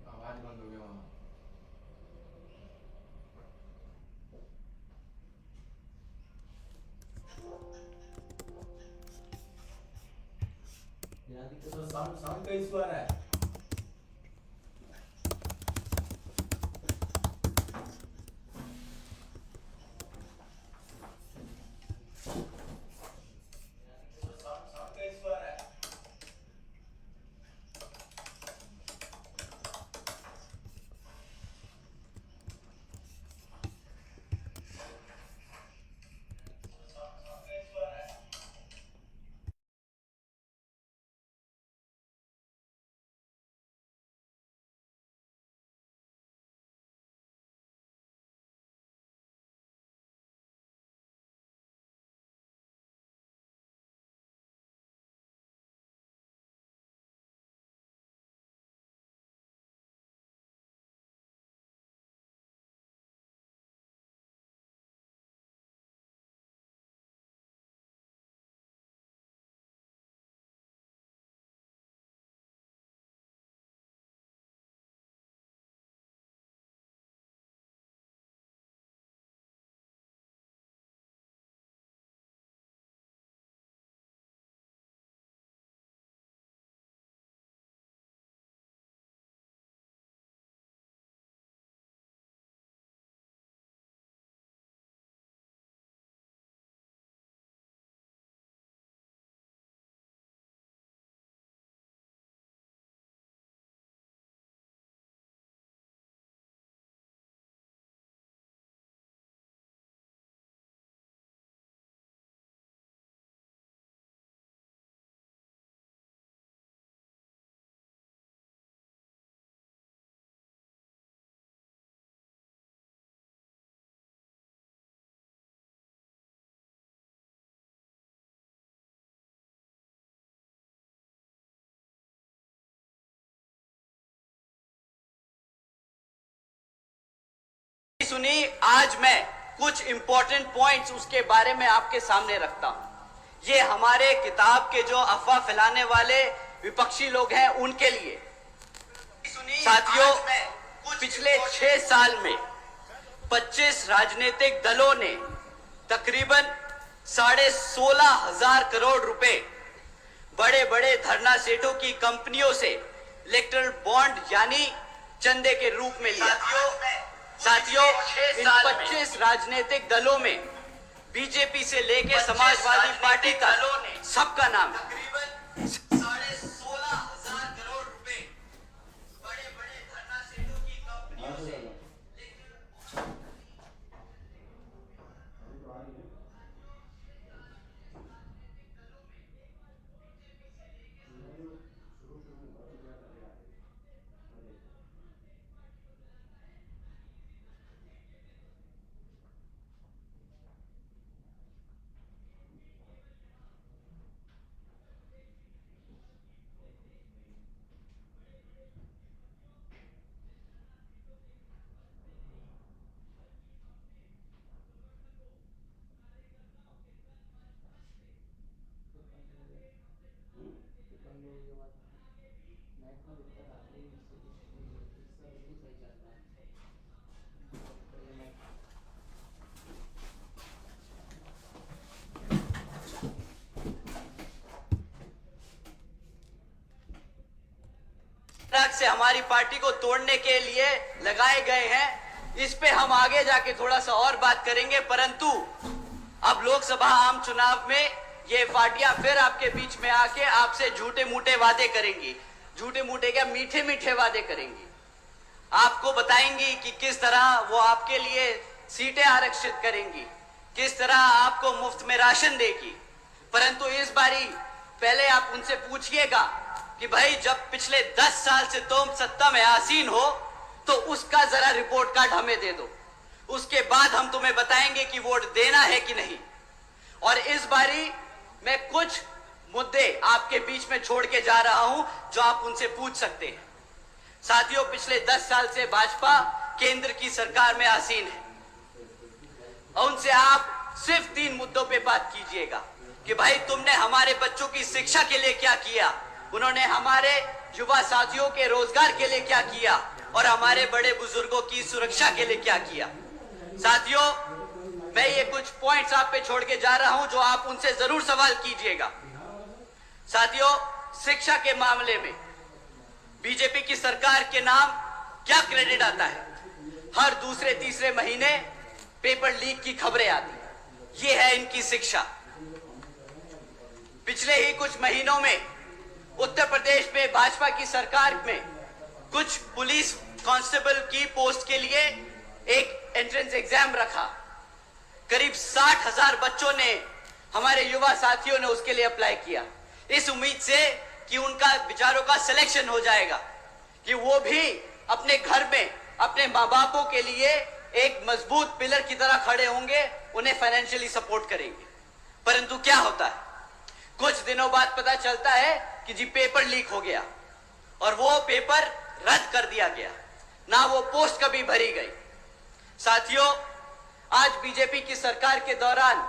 आवाज बंद हो गया वहाँ। यहाँ दिक्कत तो साउंड साउंड का इशू आ रहा है। साउंड साउंड का इशू आ रहा है। सुनी। आज मैं कुछ इंपॉर्टेंट पॉइंट्स उसके बारे में आपके सामने रखता हूं। ये हमारे किताब के जो अफवाह फैलाने वाले विपक्षी लोग हैं उनके लिए। साथियों, पिछले 6 साल में 25 राजनीतिक दलों ने तकरीबन 16,500 करोड़ रुपए बड़े बड़े धरना सेठों की कंपनियों से इलेक्टोरल बॉन्ड यानी चंदे के रूप में लिया। साथियों, इन 25 राजनीतिक दलों में बीजेपी से लेकर समाजवादी पार्टी तक सबका नाम है। तकरीबन 16,500 करोड़ रुपए बड़े बड़े धरना सेठों की कंपनियों से से हमारी पार्टी को तोड़ने के लिए लगाए गए हैं। इस पे हम आगे जाके थोड़ा सा और बात करेंगे, परंतु अब लोकसभा आम चुनाव में ये पार्टियां फिर आपके बीच में आके आपसे झूठे मूठे वादे करेंगी। झूठे मूठे क्या, मीठे मीठे वादे करेंगी। आपको बताएंगी कि किस तरह वो आपके लिए सीटें आरक्षित करेंगी, किस तरह आपको मुफ्त में राशन देगी। परंतु इस बारी पहले आप उनसे पूछिएगा कि भाई जब पिछले 10 साल से तुम सत्ता में आसीन हो तो उसका जरा रिपोर्ट कार्ड हमें दे दो, उसके बाद हम तुम्हें बताएंगे कि वोट देना है कि नहीं। और इस बारी मैं कुछ मुद्दे आपके बीच में छोड़ के जा रहा हूं जो आप उनसे पूछ सकते हैं। साथियों, पिछले 10 साल से भाजपा केंद्र की सरकार में आसीन है और उनसे आप सिर्फ 3 मुद्दों पे बात कीजिएगा कि भाई तुमने हमारे बच्चों की शिक्षा के लिए क्या किया, उन्होंने हमारे युवा साथियों के रोजगार के लिए क्या किया और हमारे बड़े बुजुर्गों की सुरक्षा के लिए क्या किया। साथियों, मैं ये कुछ पॉइंट्स आप पे छोड़ के जा रहा हूं जो आप उनसे जरूर सवाल कीजिएगा। साथियों, शिक्षा के मामले में बीजेपी की सरकार के नाम क्या क्रेडिट आता है? हर दूसरे तीसरे महीने पेपर लीक की खबरें आती। ये है इनकी शिक्षा। पिछले ही कुछ महीनों में उत्तर प्रदेश में भाजपा की सरकार में कुछ पुलिस कांस्टेबल की पोस्ट के लिए एक एंट्रेंस एग्जाम रखा। करीब 60,000 बच्चों ने, हमारे युवा साथियों ने उसके लिए अप्लाई किया, इस उम्मीद से कि उनका विचारों का सिलेक्शन हो जाएगा, कि वो भी अपने घर में अपने माँ बापों के लिए एक मजबूत पिलर की तरह खड़े होंगे, उन्हें फाइनेंशियली सपोर्ट करेंगे। परंतु क्या होता है, कुछ दिनों बाद पता चलता है कि जी पेपर लीक हो गया और वो पेपर रद्द कर दिया गया, ना वो पोस्ट कभी भरी गई। साथियों, आज बीजेपी की सरकार के दौरान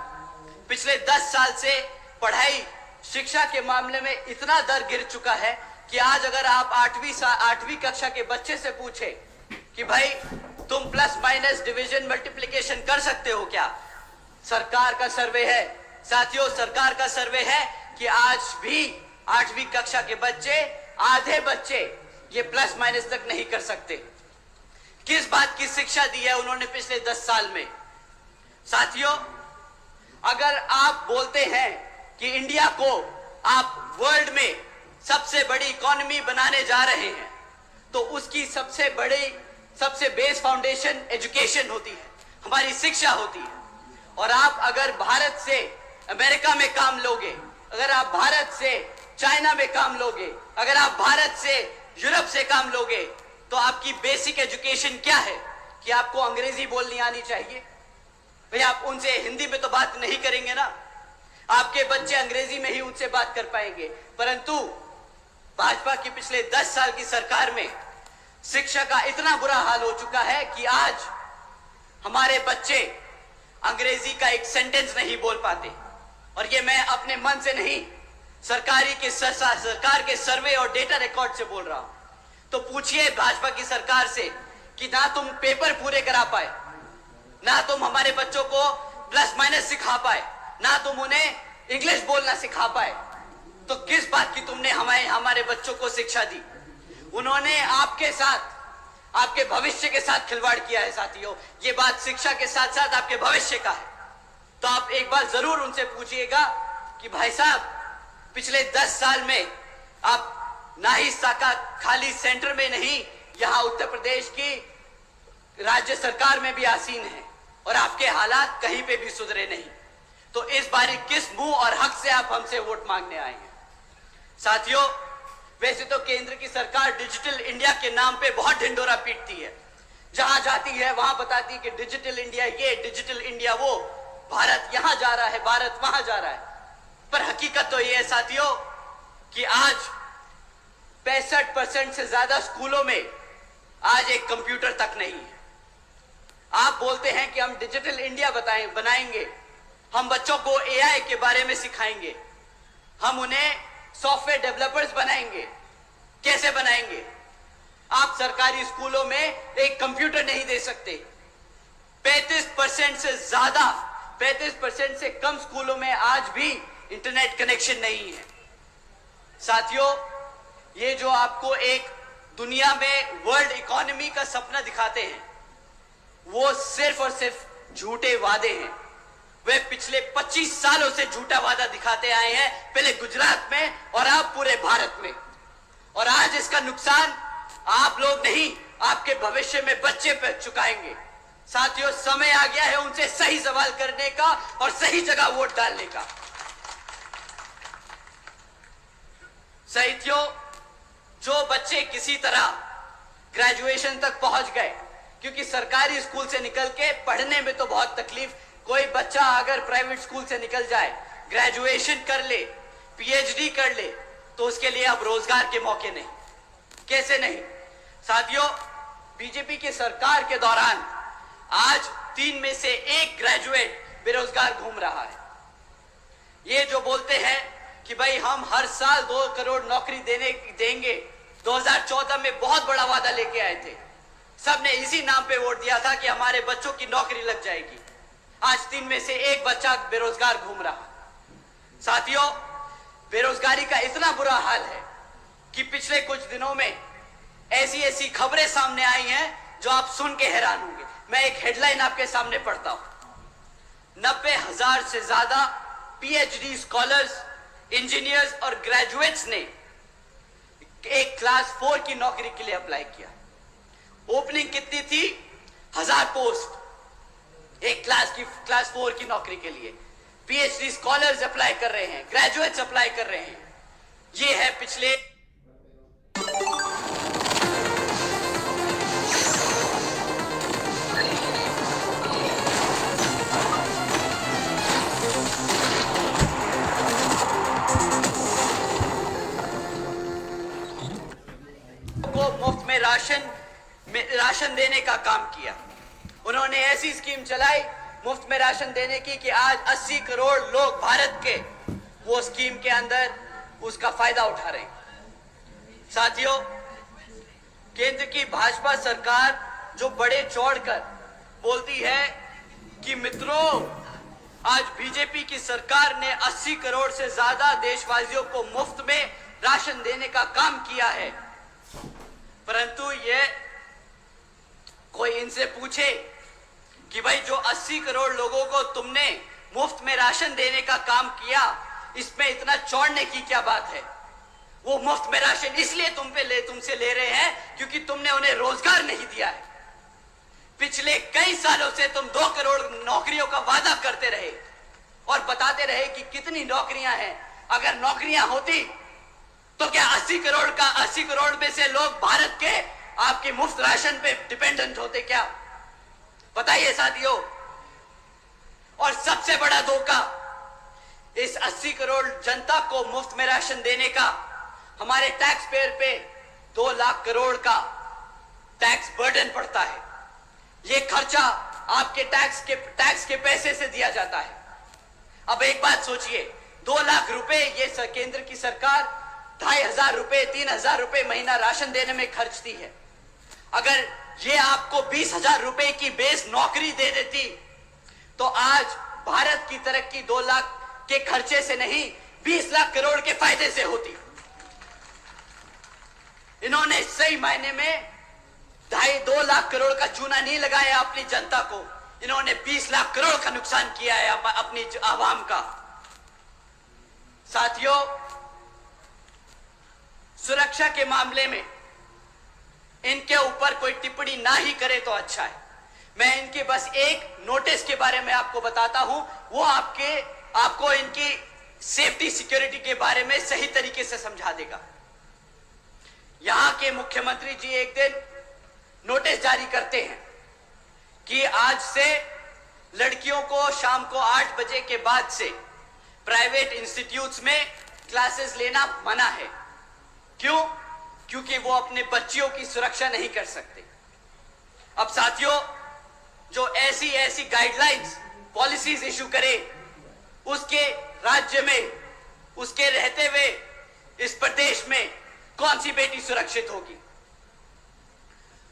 पिछले 10 साल से पढ़ाई शिक्षा के मामले में इतना दर गिर चुका है कि आज अगर आप 8वीं कक्षा के बच्चे से पूछे कि भाई तुम प्लस माइनस डिवीजन मल्टीप्लिकेशन कर सकते हो क्या, सरकार का सर्वे है, साथियों सरकार का सर्वे है कि आज भी 8वीं कक्षा के बच्चे, आधे बच्चे ये प्लस माइनस तक नहीं कर सकते। किस बात की शिक्षा दी है उन्होंने पिछले 10 साल में? साथियों, अगर आप बोलते हैं कि इंडिया को आप वर्ल्ड में सबसे बड़ी इकोनॉमी बनाने जा रहे हैं, तो उसकी सबसे बेस फाउंडेशन एजुकेशन होती है, हमारी शिक्षा होती है। और आप अगर भारत से अमेरिका में काम लोगे, अगर आप भारत से चाइना में काम लोगे, अगर आप भारत से यूरोप से काम लोगे, तो आपकी बेसिक एजुकेशन क्या है कि आपको अंग्रेजी बोलनी आनी चाहिए? भाई आप उनसे हिंदी में तो बात नहीं करेंगे ना, आपके बच्चे अंग्रेजी में ही उनसे बात कर पाएंगे। परंतु भाजपा की पिछले 10 साल की सरकार में शिक्षा का इतना बुरा हाल हो चुका है कि आज हमारे बच्चे अंग्रेजी का एक सेंटेंस नहीं बोल पाते। और ये मैं अपने मन से नहीं, सरकार के सर्वे और डेटा रिकॉर्ड से बोल रहा हूं। तो पूछिए भाजपा की सरकार से कि ना तुम पेपर पूरे करा पाए, ना तुम हमारे बच्चों को प्लस माइनस सिखा पाए, ना तुम उन्हें इंग्लिश बोलना सिखा पाए, तो किस बात की तुमने हमारे बच्चों को शिक्षा दी? उन्होंने आपके साथ, आपके भविष्य के साथ खिलवाड़ किया है। साथियों, ये बात शिक्षा के साथ साथ आपके भविष्य का है। तो आप एक बार जरूर उनसे पूछिएगा कि भाई साहब, पिछले 10 साल में आप ना ही साका खाली सेंटर में नहीं, यहां उत्तर प्रदेश की राज्य सरकार में भी आसीन है और आपके हालात कहीं पे भी सुधरे नहीं। तो इस बारी किस मुंह और हक से आप हमसे वोट मांगने आए हैं? साथियों, वैसे तो केंद्र की सरकार डिजिटल इंडिया के नाम पे बहुत ढिंडोरा पीटती है, जहां जाती है वहां बताती है कि डिजिटल इंडिया ये, डिजिटल इंडिया वो, भारत यहां जा रहा है, भारत वहां जा रहा है। पर हकीकत तो ये है साथियों कि आज 65% से ज्यादा स्कूलों में आज एक कंप्यूटर तक नहीं है। आप बोलते हैं कि हम डिजिटल इंडिया बनाएंगे, हम बच्चों को एआई के बारे में सिखाएंगे, हम उन्हें सॉफ्टवेयर डेवलपर्स बनाएंगे। कैसे बनाएंगे? आप सरकारी स्कूलों में एक कंप्यूटर नहीं दे सकते। 35% से ज्यादा, 35% से कम स्कूलों में आज भी इंटरनेट कनेक्शन नहीं है। साथियों, ये जो आपको एक दुनिया में वर्ल्ड इकोनॉमी का सपना दिखाते हैं, वो सिर्फ और सिर्फ झूठे वादे हैं। वे पिछले 25 सालों से झूठा वादा दिखाते आए हैं, पहले गुजरात में और अब पूरे भारत में। और आज इसका नुकसान आप लोग नहीं, आपके भविष्य में बच्चे पे चुकाएंगे। साथियों, समय आ गया है उनसे सही सवाल करने का और सही जगह वोट डालने का। साथियों, जो बच्चे किसी तरह ग्रेजुएशन तक पहुंच गए, क्योंकि सरकारी स्कूल से निकल के पढ़ने में तो बहुत तकलीफ, कोई बच्चा अगर प्राइवेट स्कूल से निकल जाए, ग्रेजुएशन कर ले, पीएचडी कर ले, तो उसके लिए अब रोजगार के मौके नहीं। कैसे नहीं साथियों, बीजेपी की सरकार के दौरान आज 3 में से 1 ग्रेजुएट बेरोजगार घूम रहा है। ये जो बोलते हैं कि भाई हम हर साल 2 करोड़ नौकरी देंगे, 2014 में बहुत बड़ा वादा लेके आए थे, सबने इसी नाम पे वोट दिया था कि हमारे बच्चों की नौकरी लग जाएगी। आज 3 में से 1 बच्चा बेरोजगार घूम रहा है। साथियों, बेरोजगारी का इतना बुरा हाल है कि पिछले कुछ दिनों में ऐसी खबरें सामने आई हैं जो आप सुन के हैरान होंगे। मैं एक हेडलाइन आपके सामने पढ़ता हूं। 90,000 से ज्यादा पीएचडी स्कॉलर्स, इंजीनियर्स और ग्रेजुएट्स ने एक क्लास 4 की नौकरी के लिए अप्लाई किया। ओपनिंग कितनी थी? 1000 पोस्ट एक क्लास 4 की नौकरी के लिए। पीएचडी स्कॉलर्स अप्लाई कर रहे हैं, ग्रेजुएट्स अप्लाई कर रहे हैं। ये है पिछले को मुफ्त में राशन देने का काम किया। उन्होंने ऐसी स्कीम चलाई मुफ्त में राशन देने की कि आज 80 करोड़ लोग भारत के वो स्कीम के अंदर उसका फायदा उठा रहे हैं। साथियों, केंद्र की भाजपा सरकार जो बड़े चौड़कर बोलती है कि मित्रों, आज बीजेपी की सरकार ने 80 करोड़ से ज्यादा देशवासियों को मुफ्त में राशन देने का काम किया है, परंतु ये कोई इनसे पूछे कि भाई जो 80 करोड़ लोगों को तुमने मुफ्त में राशन देने का काम किया, इसमें इतना चौड़ने की क्या बात है? वो मुफ्त में राशन इसलिए तुमसे ले रहे हैं क्योंकि तुमने उन्हें रोजगार नहीं दिया है। पिछले कई सालों से तुम 2 करोड़ नौकरियों का वादा करते रहे और बताते रहे कि कितनी नौकरियां हैं। अगर नौकरियां होती तो क्या 80 करोड़ में से लोग भारत के आपके मुफ्त राशन पे डिपेंडेंट होते क्या? बताइए साथियों। और सबसे बड़ा धोखा, इस 80 करोड़ जनता को मुफ्त में राशन देने का हमारे टैक्स पेयर पे 2 लाख करोड़ का टैक्स बर्डन पड़ता है। ये खर्चा आपके टैक्स के पैसे से दिया जाता है। अब एक बात सोचिए, 2 लाख रुपए ये केंद्र की सरकार 2,500 रुपए 3,000 रुपए महीना राशन देने में खर्चती है। अगर ये आपको 20,000 रुपए की बेस नौकरी दे देती तो आज भारत की तरक्की 2 लाख के खर्चे से नहीं 20 लाख करोड़ के फायदे से होती। इन्होंने सही मायने में 2.5 लाख करोड़ का चूना नहीं लगाया अपनी जनता को, इन्होंने 20 लाख करोड़ का नुकसान किया है अपनी आवाम का। साथियों, सुरक्षा के मामले में इनके ऊपर कोई टिप्पणी ना ही करे तो अच्छा है। मैं इनके बस एक नोटिस के बारे में आपको बताता हूं, वो आपको इनकी सेफ्टी सिक्योरिटी के बारे में सही तरीके से समझा देगा। यहां के मुख्यमंत्री जी एक दिन नोटिस जारी करते हैं कि आज से लड़कियों को शाम को 8 बजे के बाद से प्राइवेट इंस्टीट्यूट्स में क्लासेस लेना मना है। क्यों? क्योंकि वो अपने बच्चियों की सुरक्षा नहीं कर सकते। अब साथियों, जो ऐसी गाइडलाइंस पॉलिसीज इशू करे, उसके राज्य में, उसके रहते हुए इस प्रदेश में कौन सी बेटी सुरक्षित होगी?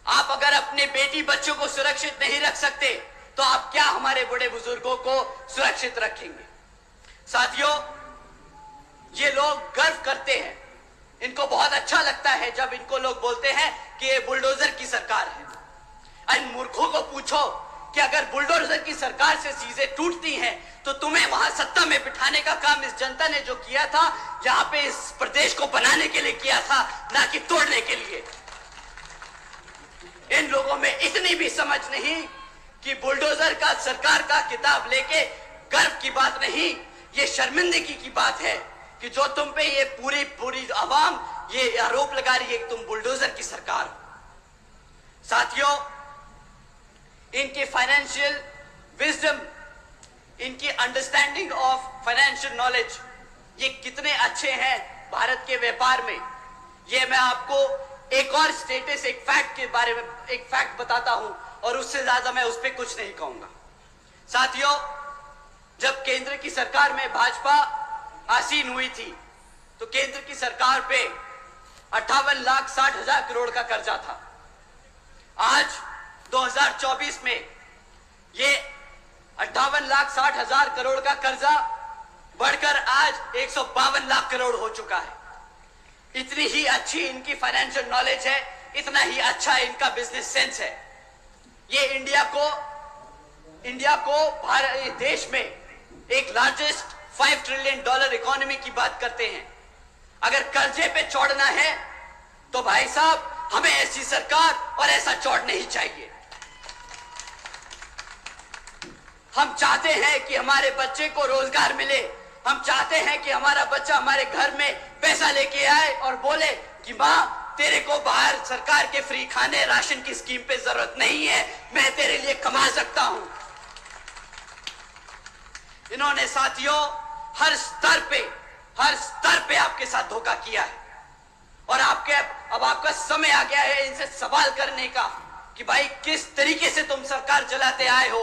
आप अगर अपने बेटी बच्चों को सुरक्षित नहीं रख सकते तो आप क्या हमारे बड़े बुजुर्गों को सुरक्षित रखेंगे? साथियों, ये लोग गर्व करते हैं, इनको बहुत अच्छा लगता है जब इनको लोग बोलते हैं कि ये बुलडोजर की सरकार है। इन मूर्खों को पूछो कि अगर बुलडोजर की सरकार से चीजें टूटती हैं तो तुम्हें वहां सत्ता में बिठाने का काम इस जनता ने जो किया था, यहां पे इस प्रदेश को बनाने के लिए किया था, ना कि तोड़ने के लिए। इन लोगों में इतनी भी समझ नहीं कि बुलडोजर का सरकार का किताब लेके गर्व की बात नहीं, ये शर्मिंदगी की बात है कि जो तुम पे ये पूरी आवाम ये आरोप लगा रही है कि तुम बुलडोजर की सरकार हो। साथियों, इनके फाइनेंशियल विजडम, इनकी अंडरस्टैंडिंग ऑफ फाइनेंशियल नॉलेज, ये कितने अच्छे हैं भारत के व्यापार में, ये मैं आपको एक और स्टेटस, एक फैक्ट के बारे में एक फैक्ट बताता हूं और उससे ज्यादा मैं उस पर कुछ नहीं कहूंगा। साथियों, जब केंद्र की सरकार में भाजपा आसीन हुई थी तो केंद्र की सरकार पे 58,60,000 करोड़ का कर्जा था। आज 2024 में ये 58,60,000 करोड़ का कर्जा बढ़कर आज 152 लाख करोड़ हो चुका है। इतनी ही अच्छी इनकी फाइनेंशियल नॉलेज है, इतना ही अच्छा इनका बिजनेस सेंस है। ये इंडिया को भारत देश में एक लार्जेस्ट $5 ट्रिलियन इकोनॉमी की बात करते हैं। अगर कर्जे पे चढ़ना है तो भाई साहब हमें ऐसी सरकार और ऐसा चौड़ नहीं चाहिए। हम चाहते हैं कि हमारे बच्चे को रोजगार मिले, हम चाहते हैं कि हमारा बच्चा हमारे घर में पैसा लेके आए और बोले कि माँ तेरे को बाहर सरकार के फ्री खाने राशन की स्कीम पे जरूरत नहीं है, मैं तेरे लिए कमा सकता हूं। इन्होंने साथियों हर स्तर पे आपके साथ धोखा किया है और अब आपका समय आ गया है इनसे सवाल करने का कि भाई किस तरीके से तुम सरकार चलाते आए हो।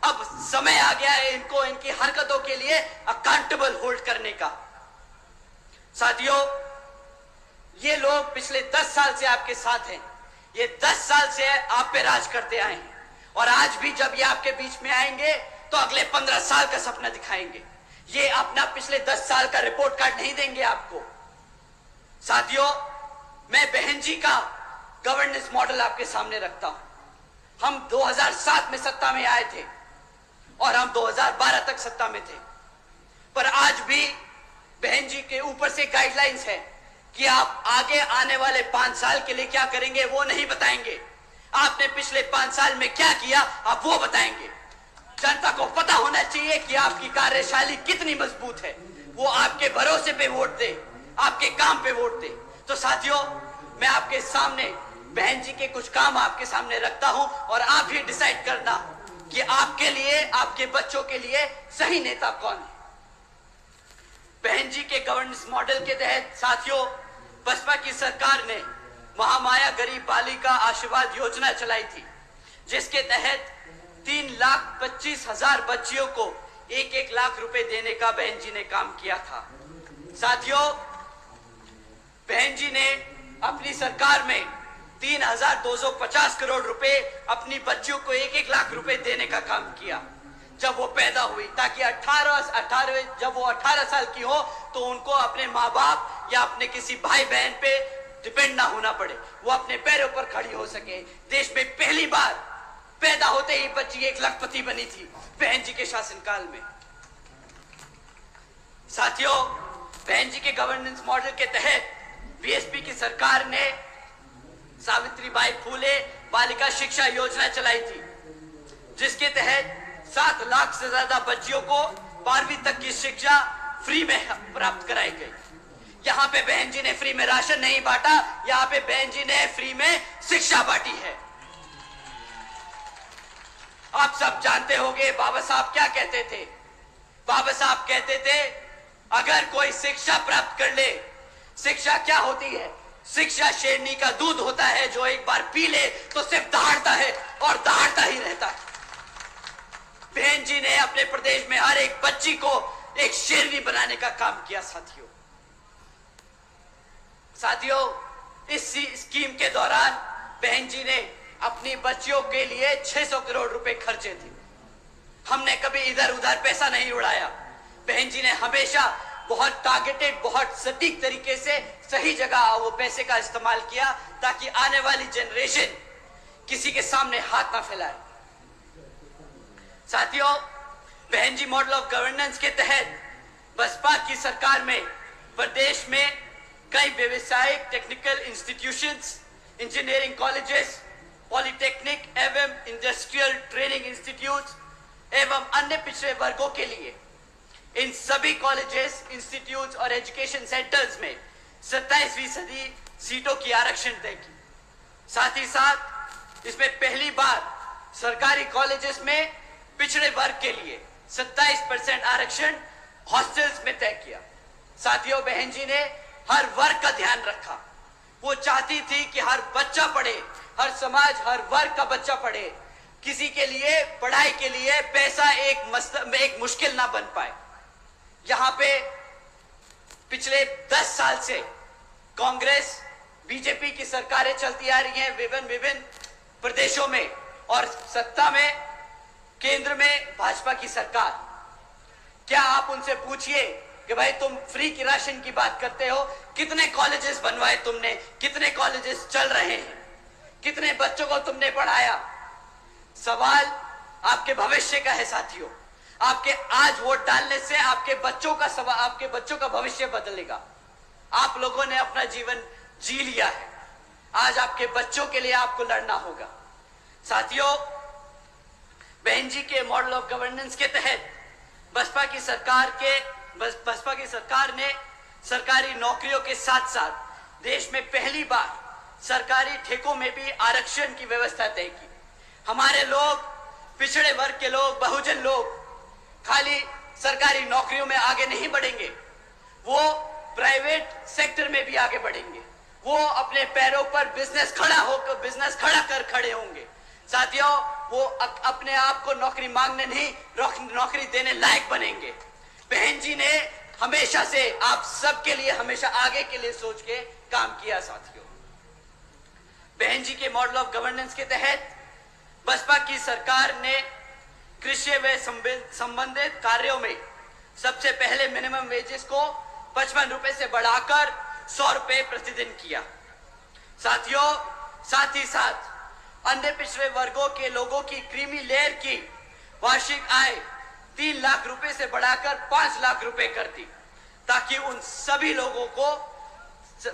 अब समय आ गया है इनको इनकी हरकतों के लिए अकाउंटेबल होल्ड करने का। साथियों, ये लोग पिछले 10 साल से आपके साथ हैं, ये 10 साल से आप पे राज करते आए हैं और आज भी जब ये आपके बीच में आएंगे तो अगले 15 साल का सपना दिखाएंगे। ये अपना पिछले 10 साल का रिपोर्ट कार्ड नहीं देंगे आपको। साथियों, मैं बहन जी का गवर्नेंस मॉडल आपके सामने रखता हूं। हम 2007 में सत्ता में आए थे और हम 2012 तक सत्ता में थे, पर आज भी बहन जी के ऊपर से गाइडलाइंस है कि आप आगे आने वाले 5 साल के लिए क्या करेंगे वो नहीं बताएंगे। आपने पिछले 5 साल में क्या किया आप वो बताएंगे। जनता को पता होना चाहिए कि आपकी कार्यशैली कितनी मजबूत है, वो आपके भरोसे पे वोट दे, आपके काम पे वोट दे। तो साथियों, मैं आपके सामने बहन जी के कुछ काम आपके सामने रखता हूं और आप ही डिसाइड करना कि आपके लिए, आपके बच्चों के लिए सही नेता कौन है। बहन जी के गवर्नेंस मॉडल के तहत साथियों, बसपा की सरकार ने महामाया गरीब बालिका आशीर्वाद योजना चलाई थी, जिसके तहत 3,25,000 बच्चियों को 1-1 लाख रुपए देने का बहन जी ने काम किया था। साथियों, बहन जी ने अपनी सरकार में 3,250 करोड़ रुपए अपनी बच्चियों को 1-1 लाख रुपए देने का काम किया जब वो पैदा हुई, ताकि जब वो 18 साल की हो तो उनको अपने माँ बाप या अपने किसी भाई बहन पे डिपेंड ना होना पड़े, वो अपने पैरों पर खड़ी हो सके। देश में पहली बार पैदा होते ही बच्ची 1 लाखपति बनी थी बहन जी के शासनकाल में। साथियों, बहन जी के गवर्नेंस मॉडल के तहत बीएसपी की सरकार ने सावित्रीबाई फूले बालिका शिक्षा योजना चलाई थी, जिसके तहत 7 लाख से ज्यादा बच्चियों को 12वीं तक की शिक्षा फ्री में प्राप्त कराई गई। यहाँ पे बहन जी ने फ्री में राशन नहीं बांटा, यहाँ पे बहन जी ने फ्री में शिक्षा बांटी है। आप सब जानते होंगे बाबा साहब क्या कहते थे। बाबा साहब कहते थे अगर कोई शिक्षा प्राप्त कर ले, शिक्षा क्या होती है? शिक्षा शेरनी का दूध होता है जो एक बार पी ले तो सिर्फ दहाड़ता है और दहाड़ता ही रहता है। बहन जी ने अपने प्रदेश में हर एक बच्ची को एक शेरनी बनाने का काम किया। साथियों, इस स्कीम के दौरान बहन जी ने अपनी बच्चियों के लिए 600 करोड़ रुपए खर्चे थे। हमने कभी इधर उधर पैसा नहीं उड़ाया। बहन जी ने हमेशा बहुत टारगेटेड, बहुत सटीक तरीके से सही जगह वो पैसे का इस्तेमाल किया ताकि आने वाली जनरेशन किसी के सामने हाथ ना फैलाए। साथियों, बहन जी मॉडल ऑफ गवर्नेंस के तहत बसपा की सरकार में प्रदेश में कई व्यवसायिक technical institutions, engineering colleges, polytechnic एवं इंडस्ट्रियल ट्रेनिंग इंस्टीट्यूट्स एवं अन्य पिछड़े वर्गों के लिए इन सभी कॉलेजेस, इंस्टीट्यूट्स और एजुकेशन सेंटर्स में 27% सीटों की आरक्षण तय की। साथ ही साथ इसमें पहली बार सरकारी कॉलेजेस में पिछड़े वर्ग के लिए 27% आरक्षण हॉस्टल्स में तय किया। साथियों, बहन जी ने हर वर्ग का ध्यान रखा। वो चाहती थी कि हर बच्चा पढ़े, हर समाज, हर वर्ग का बच्चा पढ़े। किसी के लिए पढ़ाई के लिए पैसा एक मुश्किल ना बन पाए। यहां पे पिछले 10 साल से कांग्रेस बीजेपी की सरकारें चलती आ रही हैं विभिन्न प्रदेशों में, और सत्ता में केंद्र में भाजपा की सरकार। क्या आप उनसे पूछिए कि भाई तुम फ्री की राशन की बात करते हो, कितने कॉलेजेस बनवाए तुमने, कितने कॉलेजेस चल रहे हैं, कितने बच्चों को तुमने पढ़ाया? सवाल आपके भविष्य का है साथियों। आपके आज वोट डालने से आपके बच्चों का भविष्य बदलेगा। आप लोगों ने अपना जीवन जी लिया है, आज आपके बच्चों के लिए आपको लड़ना होगा। साथियों, बहन जी के मॉडल ऑफ गवर्नेंस के तहत बसपा की सरकार ने सरकारी नौकरियों के साथ साथ देश में पहली बार सरकारी ठेकों में भी आरक्षण की व्यवस्था तय की। हमारे लोग, पिछड़े वर्ग के लोग, बहुजन लोग खाली सरकारी नौकरियों में आगे नहीं बढ़ेंगे, वो प्राइवेट सेक्टर में भी आगे बढ़ेंगे। वो अपने पैरों पर बिजनेस खड़ा कर खड़े होंगे। साथियों, वो अपने आप को नौकरी मांगने नहीं, नौकरी देने लायक बनेंगे। बहन जी ने हमेशा से आप सबके लिए हमेशा आगे के लिए सोच के काम किया। साथियों, बहन जी के मॉडल ऑफ गवर्नेंस के तहत बसपा की सरकार ने कृषि व संबंधित कार्यों में सबसे पहले मिनिमम वेजेस को 55 रुपए से बढ़ाकर 100 रुपए प्रतिदिन किया। साथियों, साथ ही साथ अन्य पिछड़े वर्गों के लोगों की क्रीमी लेयर की वार्षिक आय 3 लाख रुपए से बढ़ाकर 5 लाख रुपए कर दी, ताकि उन सभी लोगों को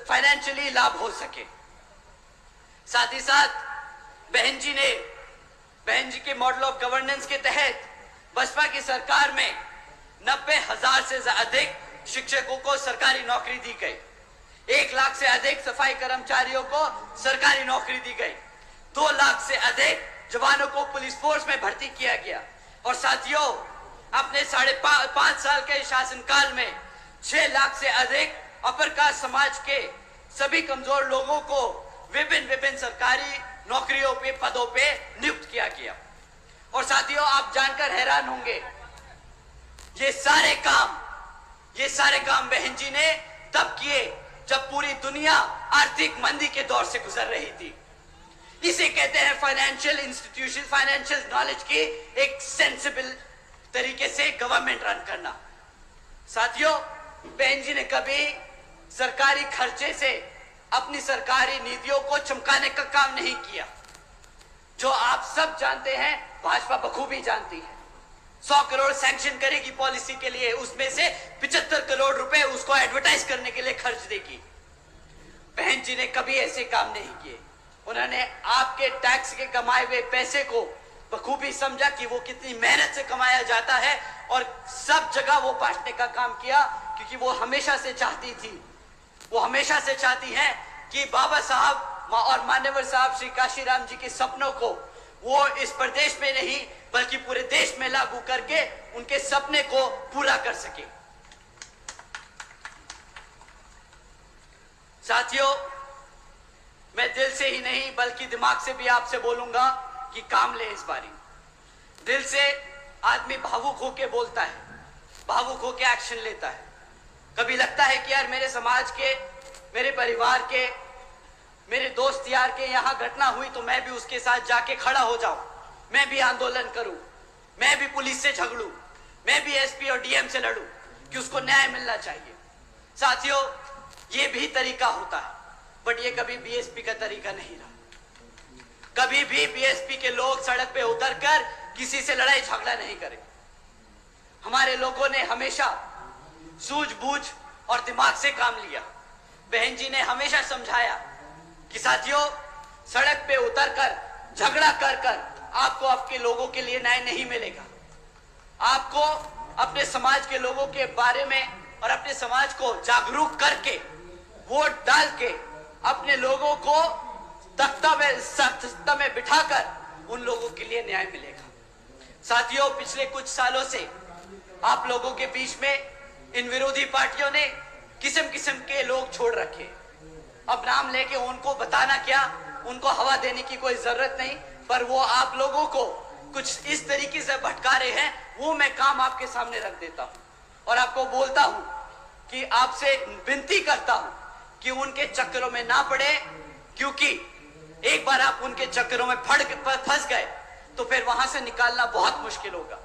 फाइनेंशियली लाभ हो सके। साथ ही साथ बहन जी के मॉडल ऑफ गवर्नेंस के तहत बसपा की सरकार में 90,000 से अधिक शिक्षकों को सरकारी नौकरी दी गई। 1 लाख से अधिक सफाई कर्मचारियों को सरकारी नौकरी दी गई। 2 लाख से अधिक जवानों को पुलिस फोर्स में भर्ती किया गया। और साथियों, अपने 5.5 साल के शासनकाल में 6 लाख से अधिक अपर कास्ट समाज के सभी कमजोर लोगों को विभिन्न सरकारी नौकरियों पे, पदों पे नियुक्त किया गया। और साथियों, आप जानकर हैरान होंगे, ये सारे काम बहन जी ने तब किए जब पूरी दुनिया आर्थिक मंदी के दौर से गुजर रही थी। इसे कहते हैं फाइनेंशियल इंस्टीट्यूशन, फाइनेंशियल नॉलेज की एक सेंसिबल तरीके से गवर्नमेंट रन करना। साथियों, बहन जी ने कभी सरकारी खर्चे से अपनी सरकारी नीतियों को चमकाने का काम नहीं किया। जो आप सब जानते हैं, भाजपा बखूबी जानती है। 100 करोड़ सैंक्शन करेगी पॉलिसी के लिए, उसमें से 75 करोड़ रुपए उसको एडवर्टाइज करने के लिए खर्च देगी। बहन जी ने कभी ऐसे काम नहीं किए। उन्होंने आपके टैक्स के कमाए हुए पैसे को बखूबी समझा कि वो कितनी मेहनत से कमाया जाता है, और सब जगह वो बांटने का काम किया, क्योंकि वो हमेशा से चाहती हैं कि बाबा साहब और मान्यवर साहब श्री काशीराम जी के सपनों को वो इस प्रदेश में नहीं बल्कि पूरे देश में लागू करके उनके सपने को पूरा कर सके। साथियों, मैं दिल से ही नहीं बल्कि दिमाग से भी आपसे बोलूंगा कि काम ले इस बारी। दिल से आदमी भावुक होके बोलता है, भावुक होके एक्शन लेता है। कभी लगता है कि यार मेरे समाज के, मेरे परिवार के, मेरे दोस्त यार के यहाँ घटना हुई तो मैं भी उसके साथ जाके खड़ा हो जाऊं, मैं भी आंदोलन करूं, मैं भी पुलिस से झगड़ूं, मैं भी एसपी और डीएम से लड़ूं कि उसको न्याय मिलना चाहिए। साथियों, ये भी तरीका होता है, बट ये कभी बीएसपी का तरीका नहीं रहा। कभी भी बीएसपी के लोग सड़क पे उतरकर किसी से लड़ाई झगड़ा नहीं करे। हमारे लोगों ने हमेशा सूझबूझ और दिमाग से काम लिया। बहन जी ने हमेशा समझाया कि साथियों, सड़क पे उतरकर झगड़ा कर आपको आपके लोगों के लिए न्याय नहीं मिलेगा। आपको अपने समाज के लोगों के बारे में और अपने समाज को जागरूक करके वोट डाल के अपने लोगों को तख्ता में बिठाकर उन लोगों के लिए न्याय मिलेगा। साथियों, पिछले कुछ सालों से आप लोगों के बीच में इन विरोधी पार्टियों ने किस्म किस्म के लोग छोड़ रखे। अब नाम लेके उनको बताना क्या, उनको हवा देने की कोई जरूरत नहीं, पर वो आप लोगों को कुछ इस तरीके से भटका रहे हैं, वो मैं काम आपके सामने रख देता हूं और आपको बोलता हूं कि आपसे विनती करता हूं कि उनके चक्करों में ना पड़े, क्योंकि एक बार आप उनके चक्करों में फंस गए तो फिर वहां से निकालना बहुत मुश्किल होगा।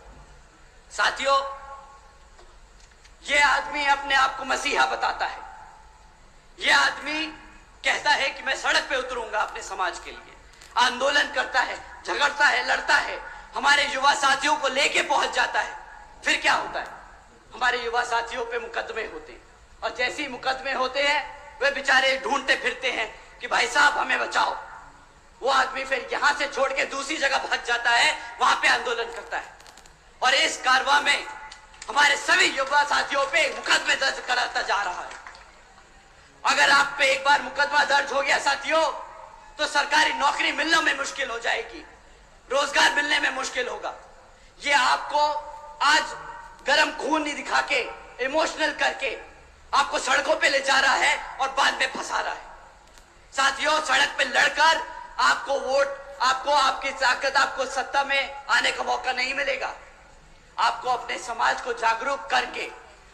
साथियों, यह आदमी अपने आप को मसीहा बताता है। यह आदमी कहता है कि मैं सड़क पे उतरूंगा अपने समाज के लिए, आंदोलन करता है, झगड़ता है, लड़ता है, हमारे युवा साथियों को लेके पहुंच जाता है। फिर क्या होता है? हमारे युवा साथियों पे मुकदमे होते हैं और जैसे ही मुकदमे होते हैं वे बेचारे ढूंढते फिरते हैं कि भाई साहब हमें बचाओ। वो आदमी फिर यहां से छोड़ के दूसरी जगह भाग जाता है, वहां पे आंदोलन करता है और इस कारवां में हमारे सभी युवा साथियों पे मुकदमे दर्ज कराता जा रहा है। अगर आप पे एक बार मुकदमा दर्ज हो गया साथियों, तो सरकारी नौकरी मिलने में मुश्किल हो जाएगी, रोजगार मिलने में मुश्किल होगा। ये आपको आज गरम खून नहीं दिखा के, इमोशनल करके आपको सड़कों पे ले जा रहा है और बाद में फंसा रहा है। साथियों, सड़क पे लड़कर आपको वोट, आपको आपकी ताकत, आपको सत्ता में आने का मौका नहीं मिलेगा। आपको अपने समाज को जागरूक करके,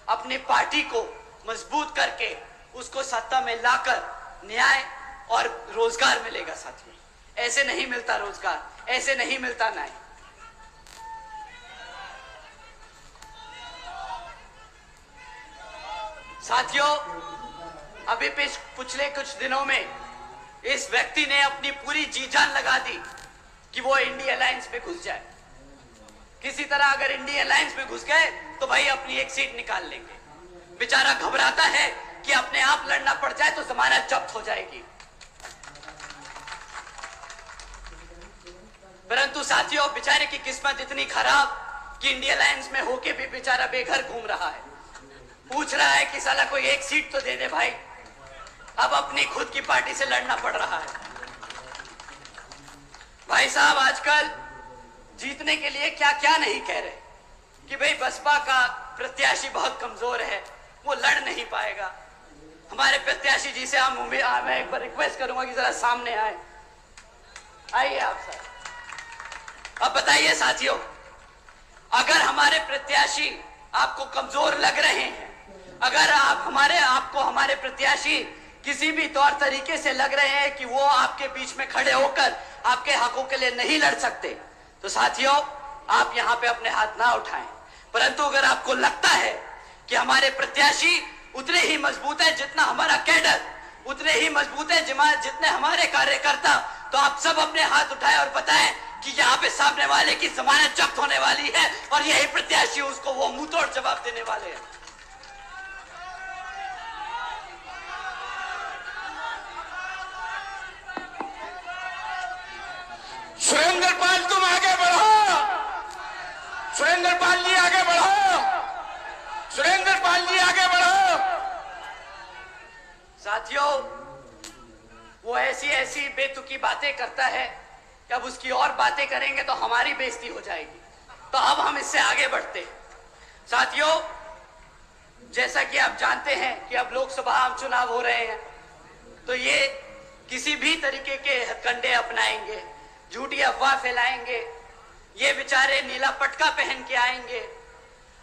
अपनी पार्टी को मजबूत करके उसको सत्ता में लाकर न्याय और रोजगार मिलेगा। साथियों, ऐसे नहीं मिलता रोजगार, ऐसे नहीं मिलता न्याय। साथियों, अभी पिछले कुछ दिनों में इस व्यक्ति ने अपनी पूरी जी जान लगा दी कि वो इंडिया अलायंस में घुस जाए। किसी तरह अगर इंडिया अलायंस में घुस गए तो भाई अपनी एक सीट निकाल लेंगे। बेचारा घबराता है कि अपने आप लड़ना पड़ जाए तो जमानत जब्त हो जाएगी। परंतु साथियों, बेचारे की किस्मत इतनी खराब कि इंडिया अलायंस में होके भी बेचारा बेघर घूम रहा है। पूछ रहा है कि साला कोई एक सीट तो दे दे भाई। अब अपनी खुद की पार्टी से लड़ना पड़ रहा है। भाई साहब, आजकल जीतने के लिए क्या क्या नहीं कह रहे कि भाई बसपा का प्रत्याशी बहुत कमजोर है, वो लड़ नहीं पाएगा। हमारे प्रत्याशी जी से मैं एक बार रिक्वेस्ट करूंगा कि जरा सामने आइए आप सर। अब बताइए साथियों, अगर हमारे प्रत्याशी आपको कमजोर लग रहे हैं, अगर आपको हमारे प्रत्याशी किसी भी तौर तरीके से लग रहे हैं कि वो आपके बीच में खड़े होकर आपके हकों के लिए नहीं लड़ सकते, तो साथियों आप यहां पे अपने हाथ ना उठाएं। परंतु अगर आपको लगता है कि हमारे प्रत्याशी उतने ही मजबूत है जितना हमारा कैडर, उतने ही मजबूत है जितने हमारे कार्यकर्ता, तो आप सब अपने हाथ उठाएं और बताएं कि यहाँ पे सामने वाले की जमानत जब्त होने वाली है और यही प्रत्याशी उसको वो मुंहतोड़ जवाब देने वाले हैं। सुरेंद्र पाल, तुम आगे बढ़ो। सुरेंद्र पाल जी आगे बढ़ो। सुरेंद्र पाल जी आगे बढ़ो। साथियों, वो ऐसी ऐसी बेतुकी बातें करता है कि अब उसकी और बातें करेंगे तो हमारी बेइज्जती हो जाएगी। तो अब हम इससे आगे बढ़ते हैं। साथियों, जैसा कि आप जानते हैं कि अब लोकसभा आम चुनाव हो रहे हैं, तो ये किसी भी तरीके के हथकंडे अपनाएंगे, झूठी अफवाह फैलाएंगे। ये बेचारे नीला पटका पहन के आएंगे।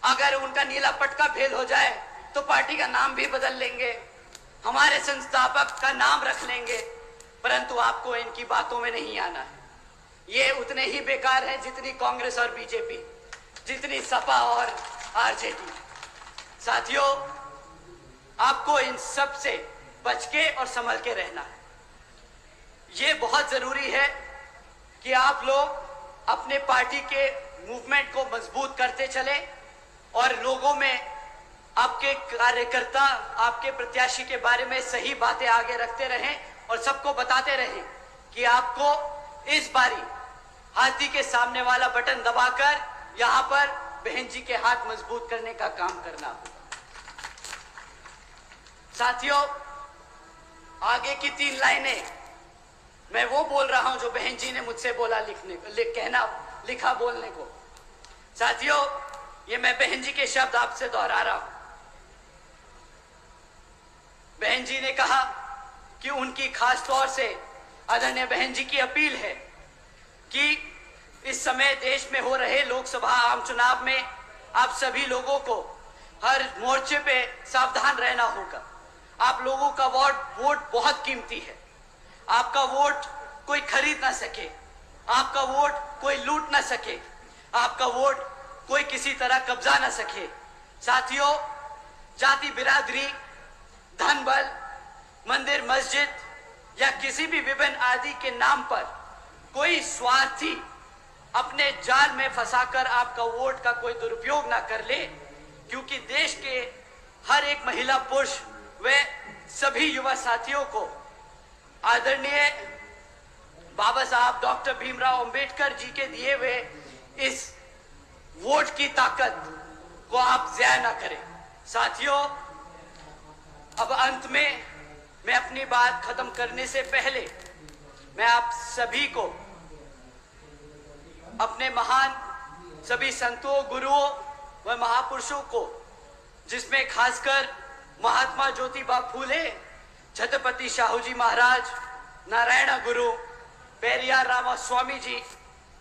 अगर उनका नीला पटका फेल हो जाए तो पार्टी का नाम भी बदल लेंगे, हमारे संस्थापक का नाम रख लेंगे। परंतु आपको इनकी बातों में नहीं आना है। ये उतने ही बेकार हैं जितनी कांग्रेस और बीजेपी, जितनी सपा और आरजेडी। साथियों, आपको इन सब से बच के और संभल के रहना है। ये बहुत जरूरी है कि आप लोग अपने पार्टी के मूवमेंट को मजबूत करते चले और लोगों में आपके कार्यकर्ता, आपके प्रत्याशी के बारे में सही बातें आगे रखते रहें और सबको बताते रहें कि आपको इस बारी हाथी के सामने वाला बटन दबाकर यहां पर बहन जी के हाथ मजबूत करने का काम करना होगा। साथियों, आगे की 3 लाइनें मैं वो बोल रहा हूं जो बहन जी ने मुझसे बोला लिखा बोलने को। साथियों, ये मैं बहन जी के शब्द आपसे दोहरा रहा हूं। बहन जी ने कहा कि उनकी खास तौर से आदरणीय बहन जी की अपील है कि इस समय देश में हो रहे लोकसभा आम चुनाव में आप सभी लोगों को हर मोर्चे पे सावधान रहना होगा। आप लोगों का वोट बहुत कीमती है। आपका वोट कोई खरीद ना सके, आपका वोट कोई लूट ना सके, आपका वोट कोई किसी तरह कब्जा ना सके। साथियों, जाति बिरादरी, धन बल, मंदिर मस्जिद या किसी भी विभिन्न आदि के नाम पर कोई स्वार्थी अपने जाल में फंसाकर आपका वोट का कोई दुरुपयोग ना कर ले, क्योंकि देश के हर एक महिला पुरुष व सभी युवा साथियों को आदरणीय बाबा साहब डॉक्टर भीमराव अंबेडकर जी के दिए हुए इस वोट की ताकत को आप ज़ाया ना करें। साथियों, अब अंत में मैं अपनी बात खत्म करने से पहले मैं आप सभी को अपने महान सभी संतों, गुरुओं व महापुरुषों को, जिसमें खासकर महात्मा ज्योतिबा फूले, छत्रपति शाहू जी महाराज, नारायण गुरु, पेरियार रामास्वामी जी,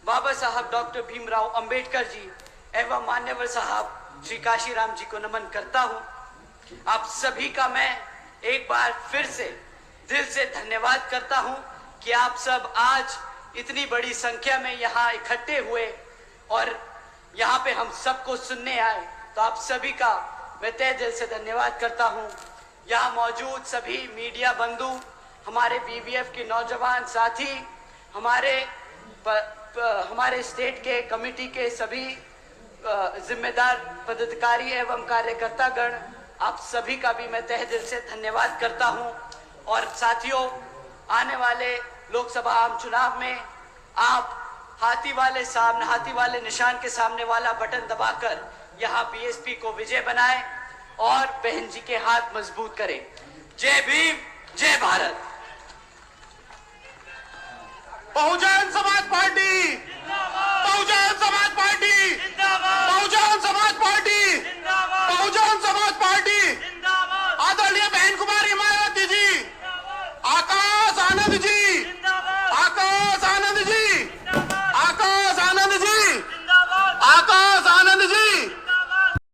बाबा साहब डॉक्टर भीमराव अंबेडकर जी एवं मान्यवर साहब श्री काशीराम जी को नमन करता हूं। आप सभी का मैं एक बार फिर से दिल से धन्यवाद करता हूं कि आप सब आज इतनी बड़ी संख्या में यहाँ इकट्ठे हुए और यहाँ पे हम सबको सुनने आए। तो आप सभी का मैं तहे दिल से धन्यवाद करता हूँ। यहाँ मौजूद सभी मीडिया बंधु, हमारे बीबीएफ के नौजवान साथी, हमारे स्टेट के कमेटी के सभी जिम्मेदार पदाधिकारी एवं कार्यकर्ता गण, आप सभी का भी मैं तहे दिल से धन्यवाद करता हूँ। और साथियों, आने वाले लोकसभा आम चुनाव में आप हाथी वाले निशान के सामने वाला बटन दबाकर यहाँ बीएसपी को विजय बनाएं और बहन जी के हाथ मजबूत करें। जय भीम, जय भारत। बहुजन समाज